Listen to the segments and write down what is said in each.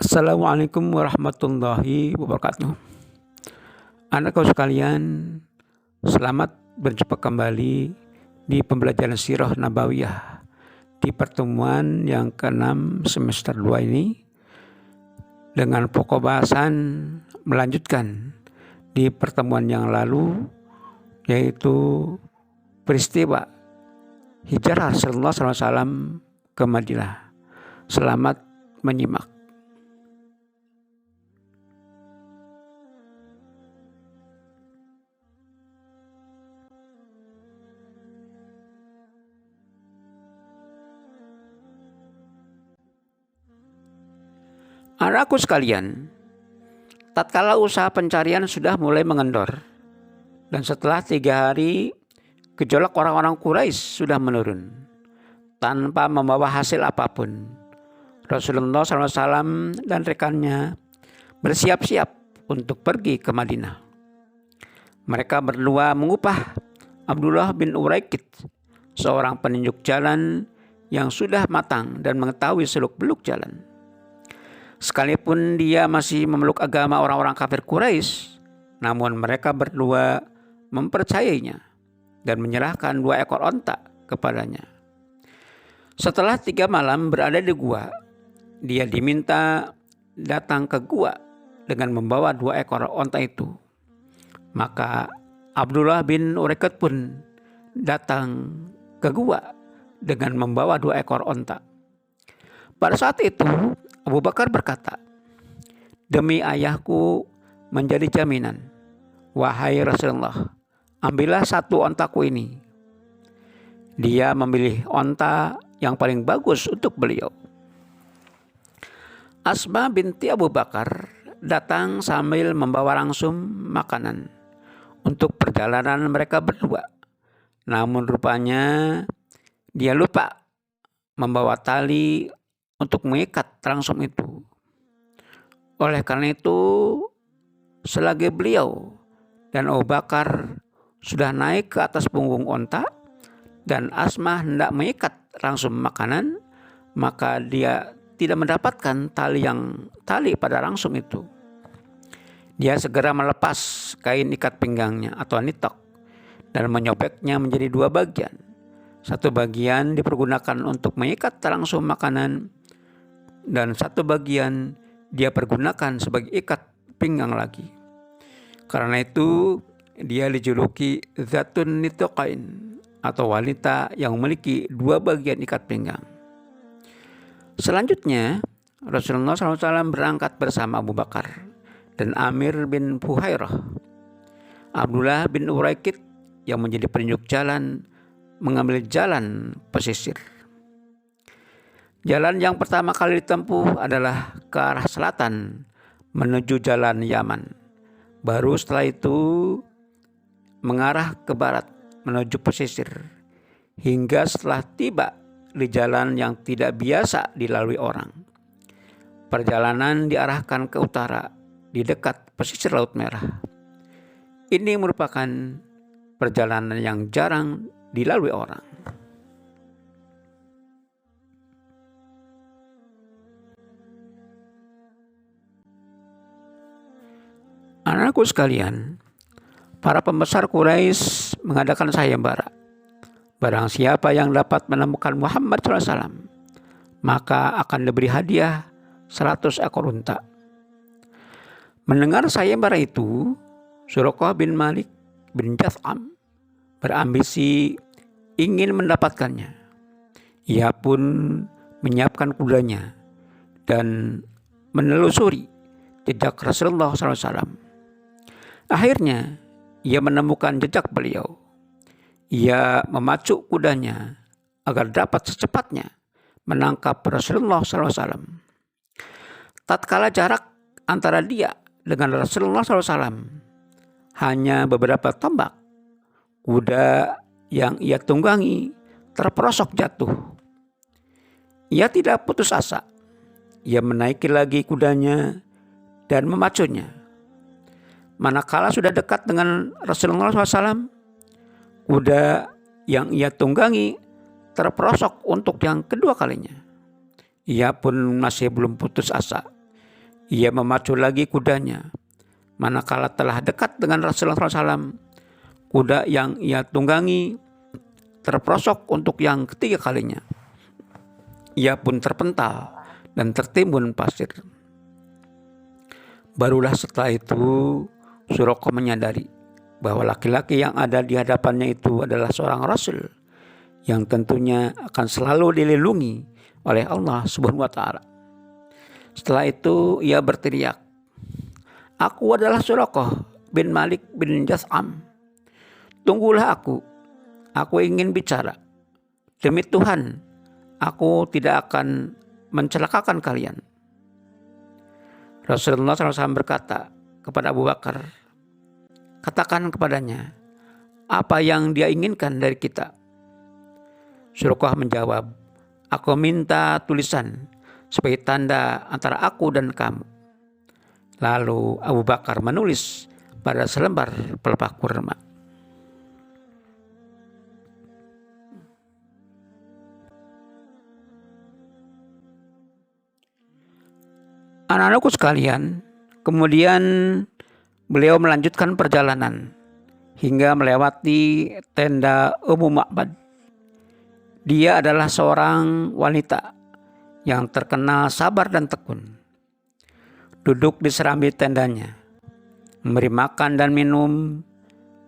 Assalamualaikum warahmatullahi wabarakatuh. Anak-anak sekalian, selamat berjumpa kembali di pembelajaran Sirah Nabawiyah di pertemuan yang ke-6 semester 2 ini dengan pokok bahasan melanjutkan di pertemuan yang lalu, yaitu peristiwa hijrah Rasulullah SAW ke Madinah. Selamat menyimak. Anakku sekalian, tatkala usaha pencarian sudah mulai mengendor, dan setelah 3 hari gejolak orang-orang Quraisy sudah menurun tanpa membawa hasil apapun, Rasulullah SAW dan rekannya bersiap-siap untuk pergi ke Madinah. Mereka berdua mengupah Abdullah bin Uraikid, seorang penunjuk jalan yang sudah matang dan mengetahui seluk-beluk jalan. Sekalipun dia masih memeluk agama orang-orang kafir Quraisy, namun mereka berdua mempercayainya dan menyerahkan 2 ekor onta kepadanya. Setelah 3 malam berada di gua, dia diminta datang ke gua dengan membawa 2 ekor onta itu. Maka Abdullah bin Uraikid pun datang ke gua dengan membawa 2 ekor onta. Pada saat itu Abu Bakar berkata, "Demi ayahku menjadi jaminan, wahai Rasulullah, ambillah 1 ontaku ini." Dia memilih onta yang paling bagus untuk beliau. Asma binti Abu Bakar datang sambil membawa langsung makanan untuk perjalanan mereka berdua. Namun rupanya dia lupa membawa tali untuk mengikat langsung itu. Oleh karena itu, selagi beliau dan Abu Bakar sudah naik ke atas punggung onta dan Asma hendak mengikat langsung makanan, maka dia tidak mendapatkan tali pada langsung itu. Dia segera melepas kain ikat pinggangnya atau nitok dan menyobeknya menjadi 2 bagian. 1 bagian dipergunakan untuk mengikat langsung makanan, dan 1 bagian dia pergunakan sebagai ikat pinggang lagi. Karena itu dia dijuluki Zatun Nitoqain, atau wanita yang memiliki 2 bagian ikat pinggang. Selanjutnya Rasulullah SAW berangkat bersama Abu Bakar dan Amir bin Fuhairah. Abdullah bin Uraikid yang menjadi penunjuk jalan mengambil jalan pesisir. Jalan yang pertama kali ditempuh adalah ke arah selatan menuju jalan Yaman. Baru setelah itu mengarah ke barat menuju pesisir, hingga setelah tiba di jalan yang tidak biasa dilalui orang. Perjalanan diarahkan ke utara di dekat pesisir Laut Merah. Ini merupakan perjalanan yang jarang dilalui orang. Anakku sekalian, para pembesar Quraisy mengadakan sayembara. Barang siapa yang dapat menemukan Muhammad SAW, maka akan diberi hadiah 100 ekor unta. Mendengar sayembara itu, Suraqah bin Malik bin Jath'am berambisi ingin mendapatkannya. Ia pun menyiapkan kudanya dan menelusuri jejak Rasulullah SAW. Akhirnya ia menemukan jejak beliau. Ia memacu kudanya agar dapat secepatnya menangkap Rasulullah SAW. Tatkala jarak antara dia dengan Rasulullah SAW hanya beberapa tombak, kuda yang ia tunggangi terperosok jatuh. Ia tidak putus asa. Ia menaiki lagi kudanya dan memacunya. Manakala sudah dekat dengan Rasulullah SAW, kuda yang ia tunggangi terperosok untuk yang kedua kalinya. Ia pun masih belum putus asa. Ia memacu lagi kudanya. Manakala telah dekat dengan Rasulullah SAW, kuda yang ia tunggangi terprosok untuk yang ketiga kalinya. Ia pun terpental dan tertimbun pasir. Barulah setelah itu Suraqah menyadari bahwa laki-laki yang ada di hadapannya itu adalah seorang Rasul yang tentunya akan selalu dilindungi oleh Allah Subhanahu wa Ta'ala. Setelah itu ia berteriak, "Aku adalah Suraqah bin Malik bin Jas'am. Tunggulah aku ingin bicara. Demi Tuhan, aku tidak akan mencelakakan kalian." Rasulullah SAW berkata kepada Abu Bakar, "Katakan kepadanya apa yang dia inginkan dari kita." Suraqah menjawab, "Aku minta tulisan sebagai tanda antara aku dan kamu." Lalu Abu Bakar menulis pada selembar pelepah kurma. Anak-anakku sekalian, kemudian beliau melanjutkan perjalanan hingga melewati tenda Ummu Ma'bad. Dia adalah seorang wanita yang terkenal sabar dan tekun. Duduk di serambi tendanya, memberi makan dan minum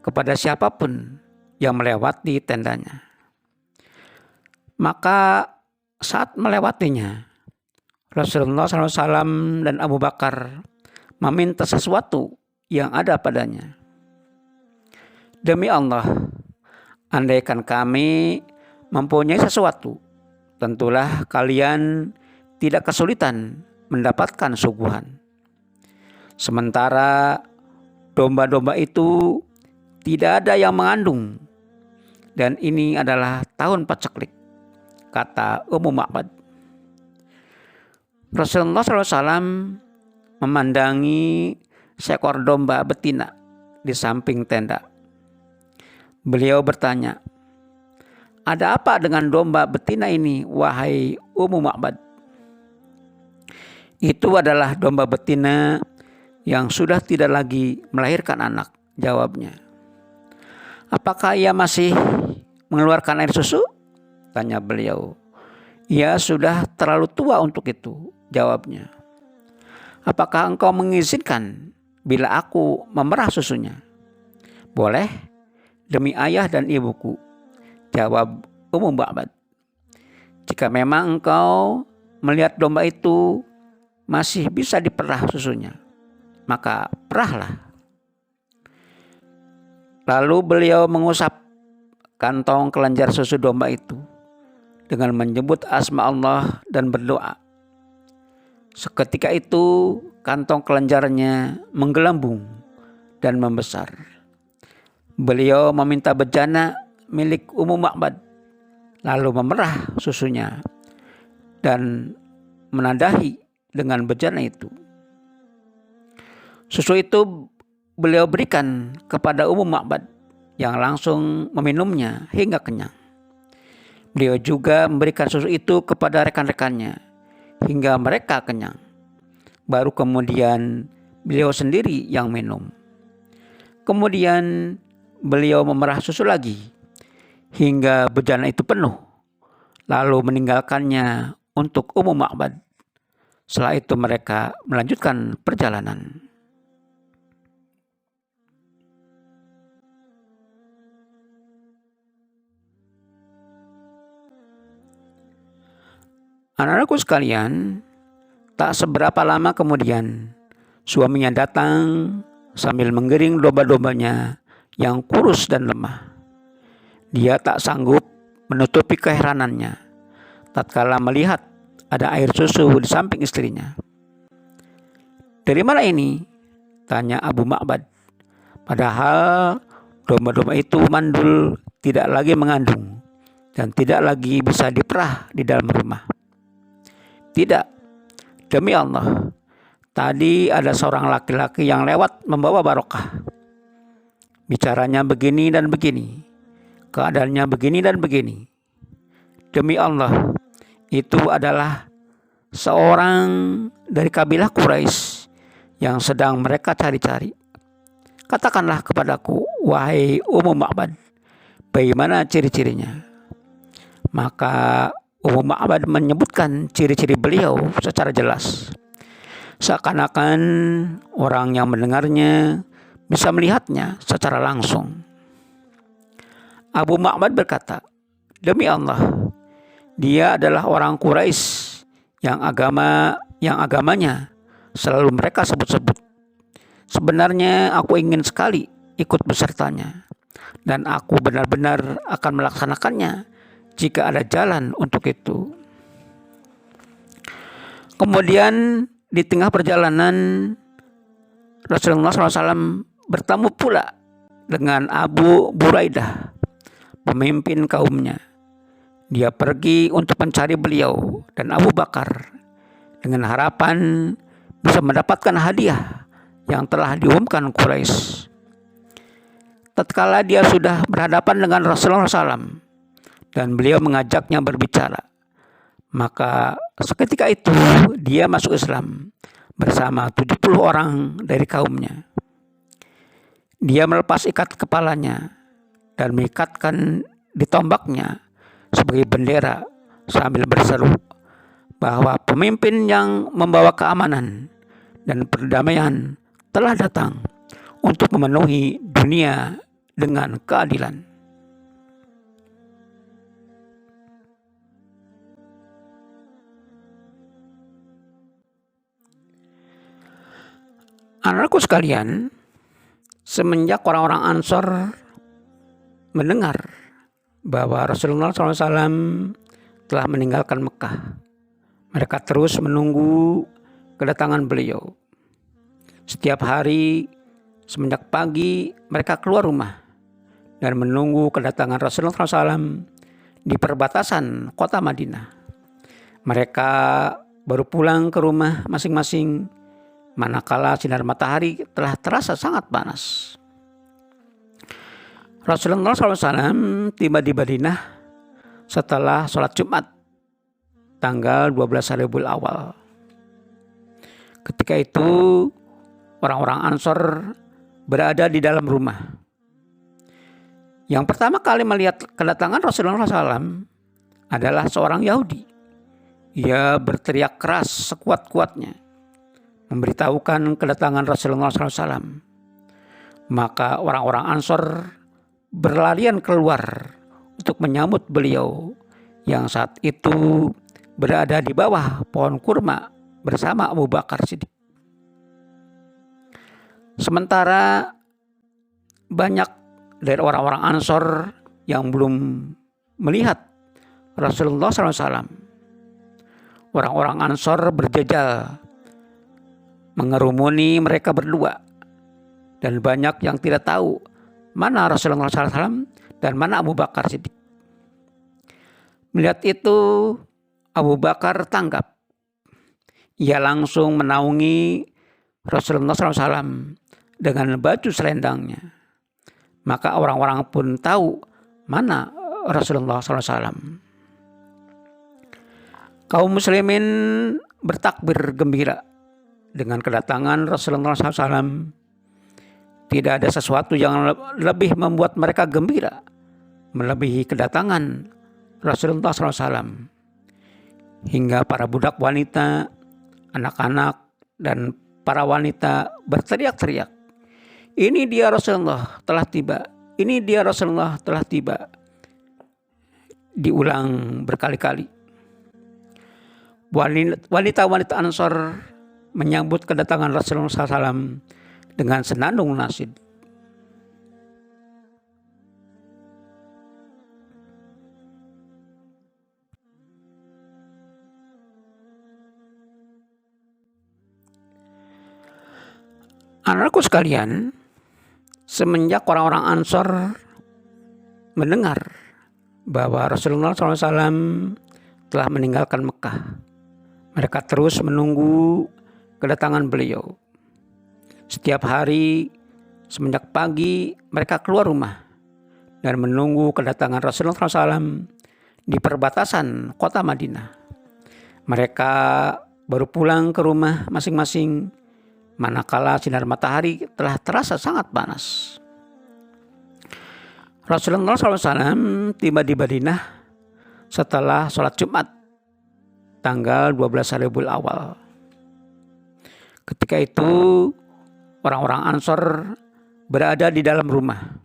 kepada siapapun yang melewati tendanya. Maka saat melewatinya, Rasulullah SAW dan Abu Bakar meminta sesuatu yang ada padanya. "Demi Allah, andaikan kami mempunyai sesuatu, tentulah kalian tidak kesulitan mendapatkan suguhan. Sementara domba-domba itu tidak ada yang mengandung, dan ini adalah tahun paceklik," kata Ummu Ma'bad. Rasulullah SAW memandangi seekor domba betina di samping tenda. Beliau bertanya, "Ada apa dengan domba betina ini, wahai Ummu Ma'bad?" "Itu adalah domba betina yang sudah tidak lagi melahirkan anak," jawabnya. "Apakah ia masih mengeluarkan air susu?" tanya beliau. "Ia sudah terlalu tua untuk itu," jawabnya. "Apakah engkau mengizinkan bila aku memerah susunya?" "Boleh, demi ayah dan ibuku," jawab Ummu Ma'bad. "Jika memang engkau melihat domba itu masih bisa diperah susunya, maka perahlah." Lalu beliau mengusap kantong kelenjar susu domba itu dengan menyebut asma Allah dan berdoa. Seketika itu kantong kelenjarnya menggelembung dan membesar. Beliau meminta bejana milik Ummu Ma'bad, lalu memerah susunya dan menadahi dengan bejana itu. Susu itu beliau berikan kepada Ummu Ma'bad yang langsung meminumnya hingga kenyang. Beliau juga memberikan susu itu kepada rekan-rekannya hingga mereka kenyang. Baru kemudian beliau sendiri yang minum. Kemudian beliau memerah susu lagi hingga bejana itu penuh, lalu meninggalkannya untuk Ummu Ma'bad. Setelah itu mereka melanjutkan perjalanan. Anak-anakku sekalian, tak seberapa lama kemudian suaminya datang sambil menggiring domba-dombanya yang kurus dan lemah. Dia tak sanggup menutupi keheranannya tatkala melihat ada air susu di samping istrinya. "Dari mana ini?" tanya Abu Ma'bad. Padahal domba-domba itu mandul, tidak lagi mengandung, dan tidak lagi bisa diperah di dalam rumah. "Tidak, demi Allah, tadi ada seorang laki-laki yang lewat membawa barokah. Bicaranya begini dan begini, keadaannya begini dan begini. Demi Allah, itu adalah seorang dari kabilah Quraisy yang sedang mereka cari-cari. Katakanlah kepadaku, wahai Ummu Ma'bad, bagaimana ciri-cirinya? Maka Ummu Ma'bad menyebutkan ciri-ciri beliau secara jelas. Seakan-akan orang yang mendengarnya bisa melihatnya secara langsung. Abu Ma'bad berkata, demi Allah, dia adalah orang Quraisy yang agamanya selalu mereka sebut-sebut. Sebenarnya aku ingin sekali ikut besertanya, dan aku benar-benar akan melaksanakannya jika ada jalan untuk itu. Kemudian di tengah perjalanan Rasulullah SAW bertemu pula dengan Abu Buraidah, pemimpin kaumnya. Dia pergi untuk mencari beliau dan Abu Bakar dengan harapan bisa mendapatkan hadiah yang telah diumumkan Quraisy. Tatkala dia sudah berhadapan dengan Rasulullah SAW dan beliau mengajaknya berbicara, maka seketika itu dia masuk Islam bersama 70 orang dari kaumnya. Dia melepas ikat kepalanya dan mengikatkan di tombaknya sebagai bendera sambil berseru bahwa pemimpin yang membawa keamanan dan perdamaian telah datang untuk memenuhi dunia dengan keadilan. Anak-anakku sekalian, semenjak orang-orang Ansor mendengar bahwa Rasulullah SAW telah meninggalkan Mekah, mereka terus menunggu kedatangan beliau. Setiap hari semenjak pagi mereka keluar rumah dan menunggu kedatangan Rasulullah SAW di perbatasan kota Madinah. Mereka baru pulang ke rumah masing-masing manakala sinar matahari telah terasa sangat panas. Rasulullah SAW tiba di Madinah setelah sholat Jumat tanggal 12 Rabiul Awal. Ketika itu orang-orang Ansor berada di dalam rumah. Yang pertama kali melihat kedatangan Rasulullah SAW adalah seorang Yahudi. Ia berteriak keras sekuat-kuatnya, memberitahukan kedatangan Rasulullah SAW. Maka orang-orang Ansor berlarian keluar untuk menyambut beliau yang saat itu berada di bawah pohon kurma bersama Abu Bakar Siddiq. Sementara banyak dari orang-orang Ansor yang belum melihat Rasulullah SAW, orang-orang Ansor berjejal mengerumuni mereka berdua, dan banyak yang tidak tahu mana Rasulullah SAW dan mana Abu Bakar Siddiq. Melihat itu Abu Bakar tanggap. Ia langsung menaungi Rasulullah SAW dengan baju selendangnya. Maka orang-orang pun tahu mana Rasulullah SAW. Kaum muslimin bertakbir gembira dengan kedatangan Rasulullah SAW. Tidak ada sesuatu yang lebih membuat mereka gembira melebihi kedatangan Rasulullah SAW. Hingga para budak wanita, anak-anak, dan para wanita berteriak-teriak, ini dia Rasulullah telah tiba, ini dia Rasulullah telah tiba. Diulang berkali-kali. Wanita-wanita Ansor menyambut kedatangan Rasulullah SAW dengan senandung nasyid. Anak-anakku sekalian, semenjak orang-orang Ansor mendengar bahwa Rasulullah SAW telah meninggalkan Mekah, mereka terus menunggu kedatangan beliau. Setiap hari semenjak pagi mereka keluar rumah dan menunggu kedatangan Rasulullah SAW di perbatasan kota Madinah. Mereka baru pulang ke rumah masing-masing manakala sinar matahari telah terasa sangat panas. Rasulullah SAW tiba di Madinah setelah sholat Jumat tanggal 12 Rabiul Awal. Ketika itu orang-orang Ansor berada di dalam rumah.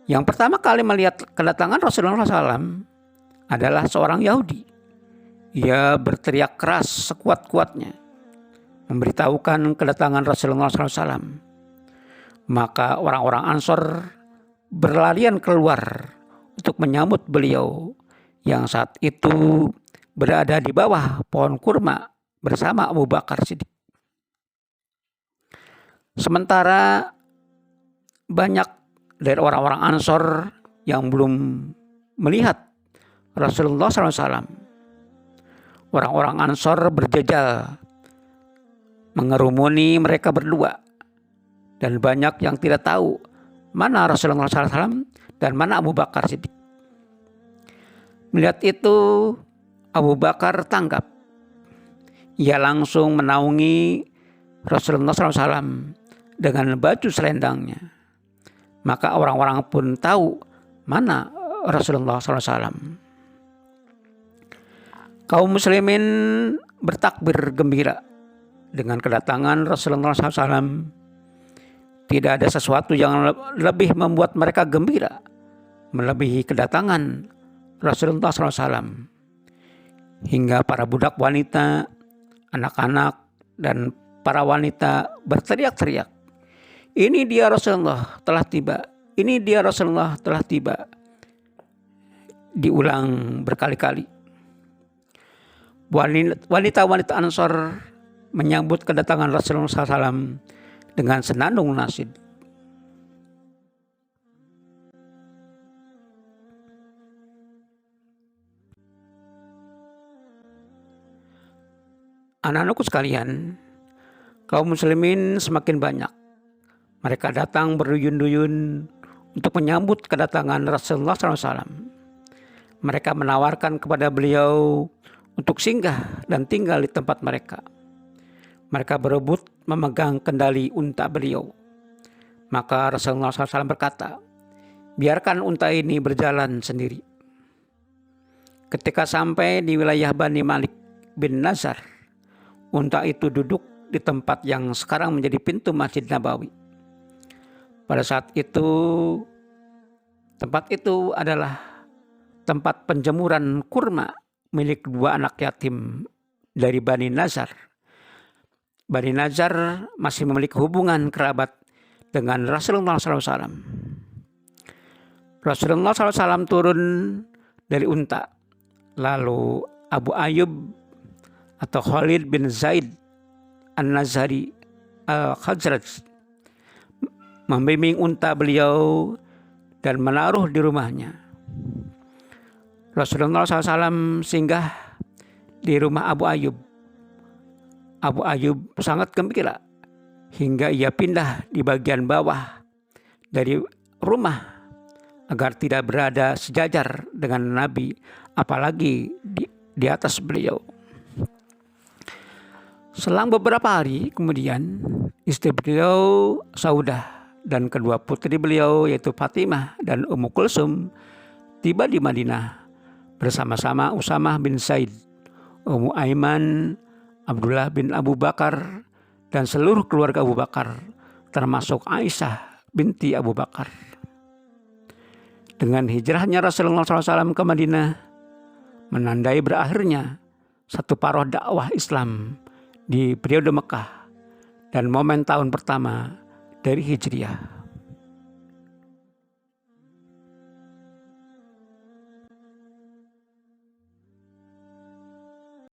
Yang pertama kali melihat kedatangan Rasulullah SAW adalah seorang Yahudi. Ia berteriak keras sekuat-kuatnya, memberitahukan kedatangan Rasulullah SAW. Maka orang-orang Ansor berlarian keluar untuk menyambut beliau yang saat itu berada di bawah pohon kurma bersama Abu Bakar Siddiq. Sementara banyak dari orang-orang Ansor yang belum melihat Rasulullah SAW. Orang-orang Ansor berjejal mengerumuni mereka berdua, dan banyak yang tidak tahu mana Rasulullah SAW dan mana Abu Bakar Siddiq. Melihat itu Abu Bakar tanggap. Ia langsung menaungi Rasulullah SAW dengan baju selendangnya. Maka orang-orang pun tahu mana Rasulullah SAW. Kaum muslimin bertakbir gembira dengan kedatangan Rasulullah SAW. Tidak ada sesuatu yang lebih membuat mereka gembira melebihi kedatangan Rasulullah SAW. Hingga para budak wanita, anak-anak, dan para wanita berteriak-teriak, "Ini dia Rasulullah telah tiba. Ini dia Rasulullah telah tiba." Diulang berkali-kali. Wanita-wanita Ansor menyambut kedatangan Rasulullah SAW dengan senandung nasyid. Anak-anakku sekalian, kaum muslimin semakin banyak. Mereka datang berduyun-duyun untuk menyambut kedatangan Rasulullah SAW. Mereka menawarkan kepada beliau untuk singgah dan tinggal di tempat mereka. Mereka berebut memegang kendali unta beliau. Maka Rasulullah SAW berkata, "Biarkan unta ini berjalan sendiri." Ketika sampai di wilayah Bani Malik bin Nazar, unta itu duduk di tempat yang sekarang menjadi pintu Masjid Nabawi. Pada saat itu, tempat itu adalah tempat penjemuran kurma milik dua anak yatim dari Bani Nazar. Bani Nazar masih memiliki hubungan kerabat dengan Rasulullah SAW. Rasulullah SAW turun dari unta. Lalu Abu Ayyub atau Khalid bin Zaid An-Nazari Al-Khazraj membimbing unta beliau dan menaruh di rumahnya. Rasulullah SAW singgah di rumah Abu Ayyub. Abu Ayyub sangat gembira hingga ia pindah di bagian bawah dari rumah agar tidak berada sejajar dengan Nabi, apalagi di atas beliau. Selang beberapa hari kemudian, istri beliau Saudah dan kedua putri beliau yaitu Fatimah dan Ummu Kulsum tiba di Madinah bersama-sama Usamah bin Zaid, Ummu Aiman, Abdullah bin Abu Bakar, dan seluruh keluarga Abu Bakar, termasuk Aisyah binti Abu Bakar. Dengan hijrahnya Rasulullah SAW ke Madinah, menandai berakhirnya satu paroh dakwah Islam di periode Mekah dan momen tahun pertama dari Hijriah.